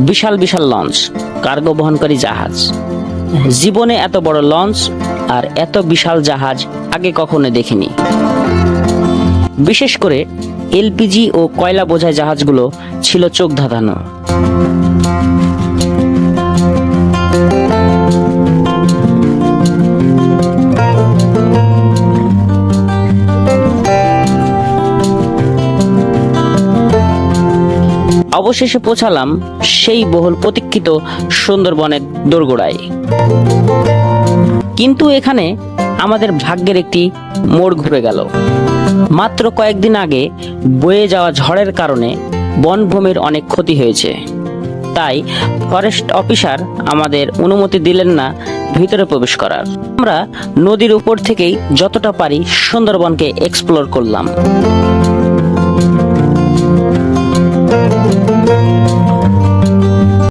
বিশাল বিশাল launch, cargo বহনকারী জাহাজ। জীবনে এত বড় লঞ্চ আর এত বিশাল জাহাজ আগে কখনো দেখিনি। বিশেষ করে এলপিজি ও কয়লা বোঝাই জাহাজগুলো ছিল চোখ ধাঁধানো। অবশেষে পৌঁছালাম সেই বহুল প্রতীক্ষিত সুন্দরবনের দোরগোড়ায়। কিন্তু এখানে আমাদের ভাগ্যের একটি মোড় ঘুরে গেল। মাত্র কয়েকদিন আগে বয়ে যাওয়া ঝড়ের কারণে বনভূমির অনেক ক্ষতি হয়েছে। তাই ফরেস্ট অফিসার আমাদের অনুমতি দিলেন না ভিতরে প্রবেশ করার। আমরা নদীর উপর থেকেই যতটা পারি সুন্দরবনকে এক্সপ্লোর করলাম।